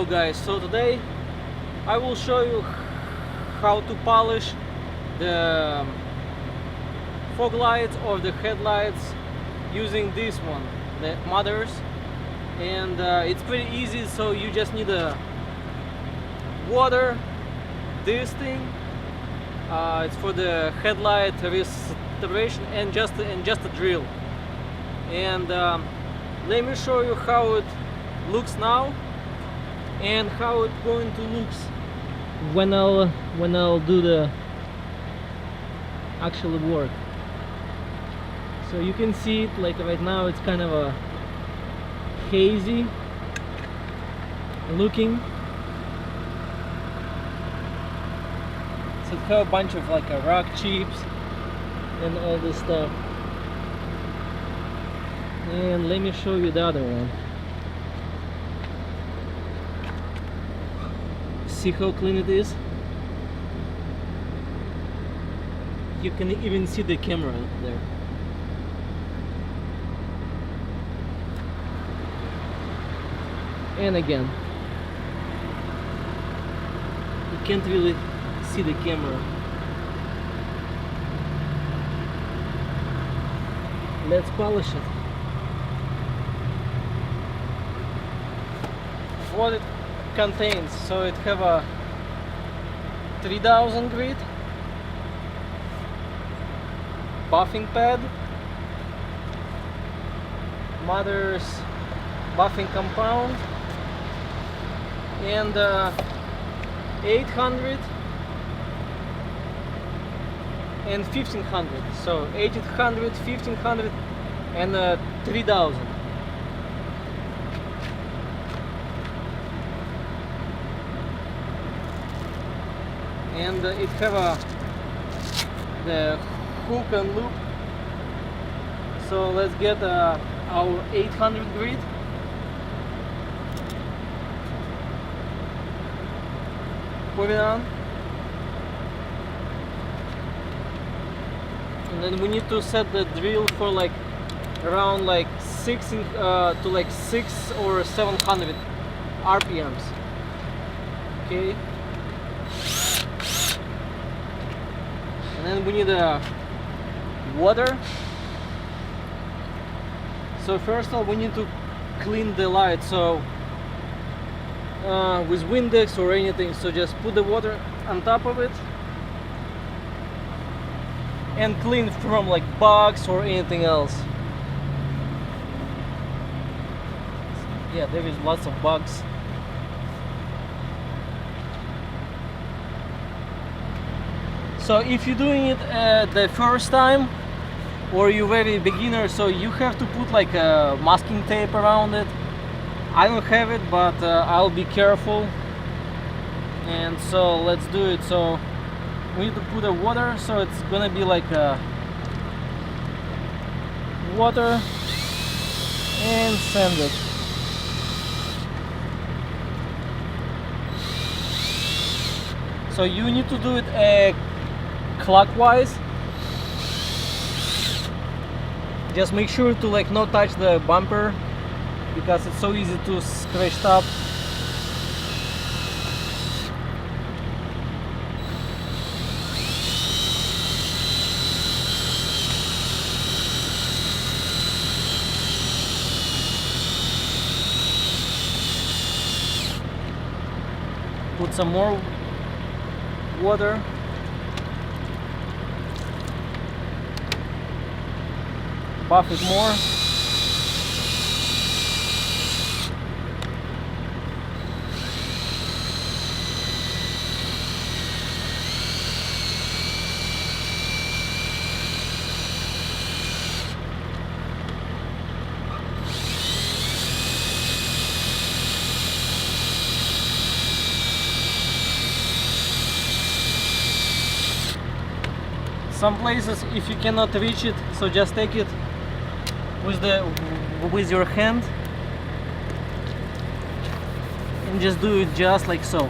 Hello guys, so today I will show you how to polish the fog lights or the headlights using this one, the mothers, and it's pretty easy. So you just need a water, this thing, it's for the headlight restoration, and just a drill. And let me show you how it looks now and how it's going to look when I'll do the actual work. So you can see it, like right now it's kind of a hazy looking. So it have a bunch of like rock chips and all this stuff. And let me show you the other one. See how clean it is? You can even see the camera there. And again, you can't really see the camera. Let's polish it. What it contains, so it have a 3000 grit buffing pad, mother's buffing compound, and 800 and 1500. So 800, 1500 and 3000. And it have the hook and loop. So let's get our 800 grit. Put it on, and then we need to set the drill for like around like 6 to like 6 or 700 RPMs. Okay. And then we need water. So first of all, we need to clean the light. So with Windex or anything, so just put the water on top of it and clean from like bugs or anything else. Yeah, there is lots of bugs. So if you're doing it the first time, or you're very beginner, so you have to put like a masking tape around it. I don't have it, but I'll be careful. And so let's do it. So we need to put the water, so it's gonna be like water, and sand it. So you need to do it clockwise. Just make sure to like not touch the bumper, because it's so easy to scratch up. Put some more water. Buff it more. Some places, if you cannot reach it, so just take it with your hand and just do it just like so.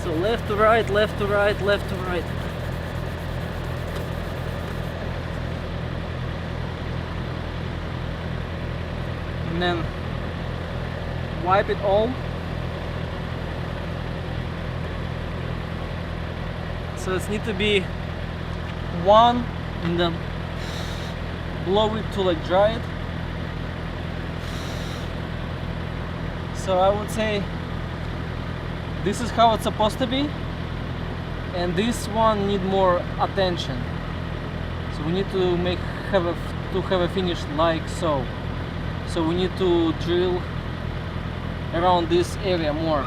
So left to right, left to right, left to right. And then wipe it all. So it needs to be one, and then blow it to like dry it. So I would say this is how it's supposed to be, and this one need more attention. So we need to have a finish like so. So we need to drill around this area more.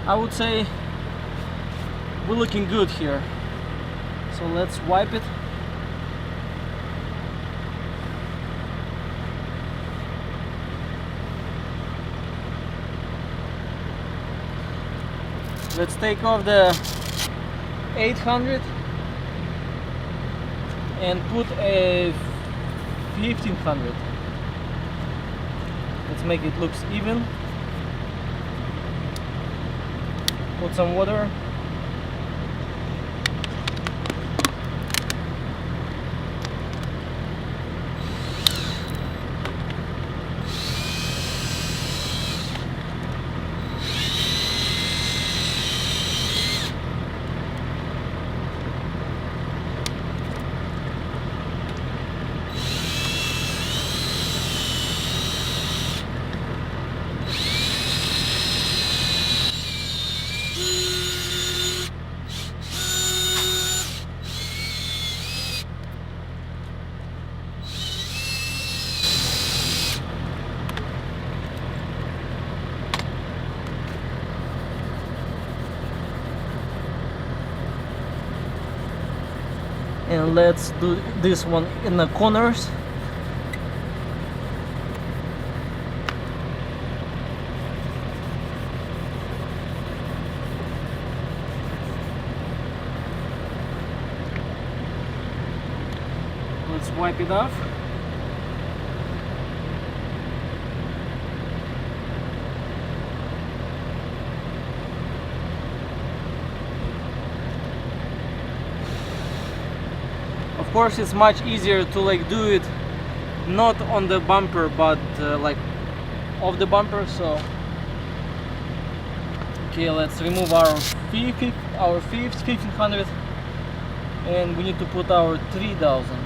I would say we're looking good here. So let's wipe it. Let's take off the 800 and put a 1500. Let's make it looks even. Put some water. And let's do this one in the corners. Let's wipe it off. Of course, it's much easier to like do it not on the bumper, but like off the bumper. So okay, let's remove our 1500, and we need to put our 3000.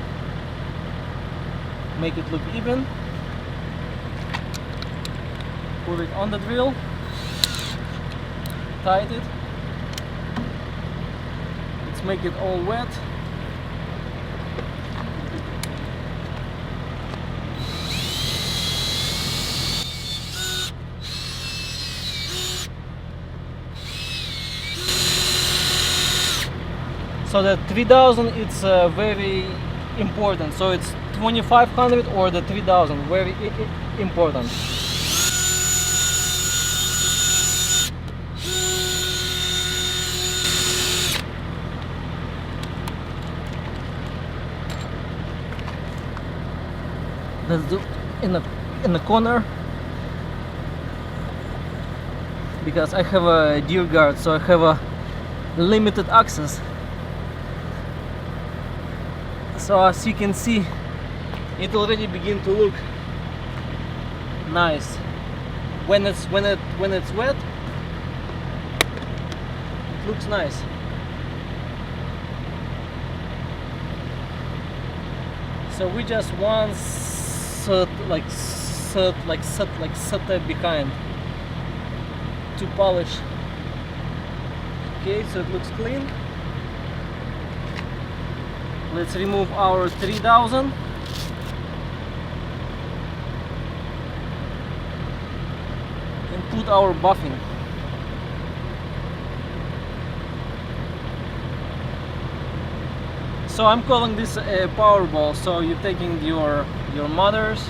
Make it look even. Put it on the drill. Tight it. Let's make it all wet. So the 3000, it's very important. So it's 2500 or the 3000, very important. Let's do in the corner, because I have a deer guard, so I have a limited access. So as you can see, it already begin to look nice. When it's wet, it looks nice. So we just want set behind to polish. Okay, so it looks clean. Let's remove our 3000. put our buffing. So I'm calling this a power ball. So you're taking your mother's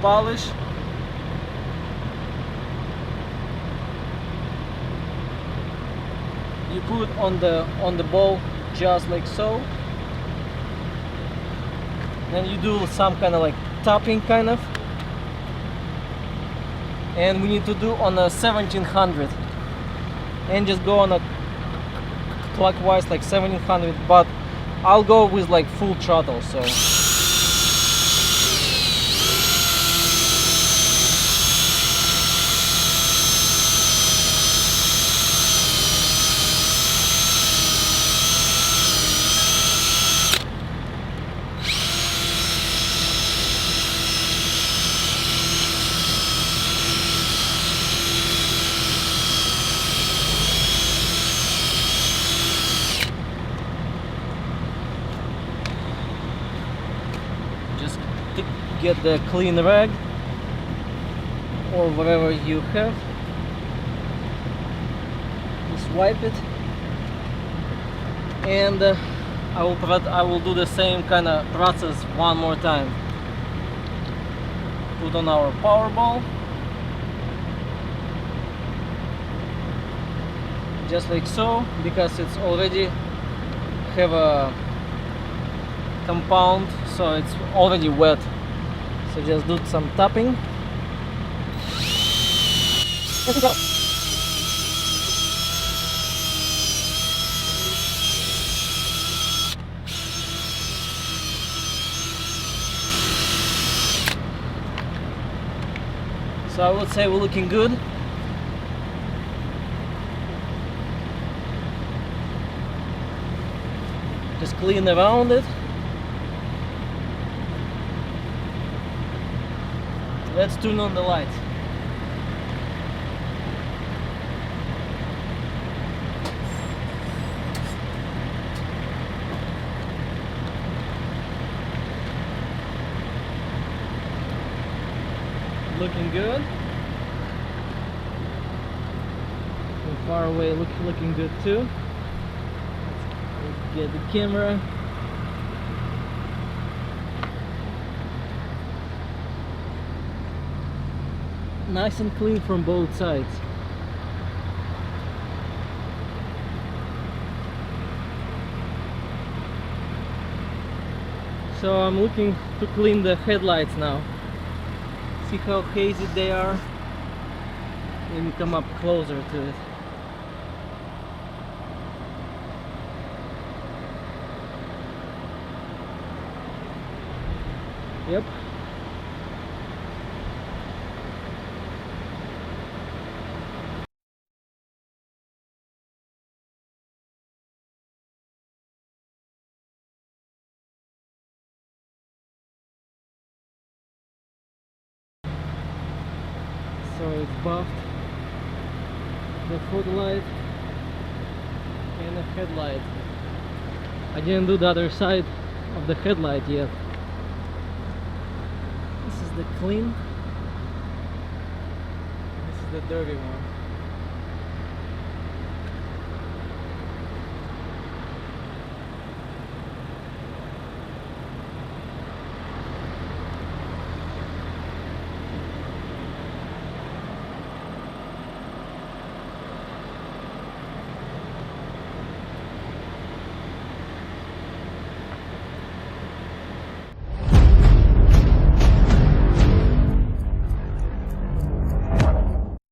polish, you put on the ball just like so, then you do some kind of like tapping kind of, and we need to do on a 1700 and just go on a clockwise like 1700, but I'll go with like full throttle. So get the clean rag or whatever you have, just wipe it, and I will do the same kind of process one more time. Put on our power ball just like so, because it's already have a compound, so it's already wet. So just do some tapping. So I would say we're looking good. Just clean around it. Let's turn on the lights. Looking good. From far away, looking good too. Let's get the camera. Nice and clean from both sides. So I'm looking to clean the headlights now. See how hazy they are. Let me come up closer to it. Yep. So it's buffed, the footlight and the headlight. I didn't do the other side of the headlight yet. This is the clean, this is the dirty one.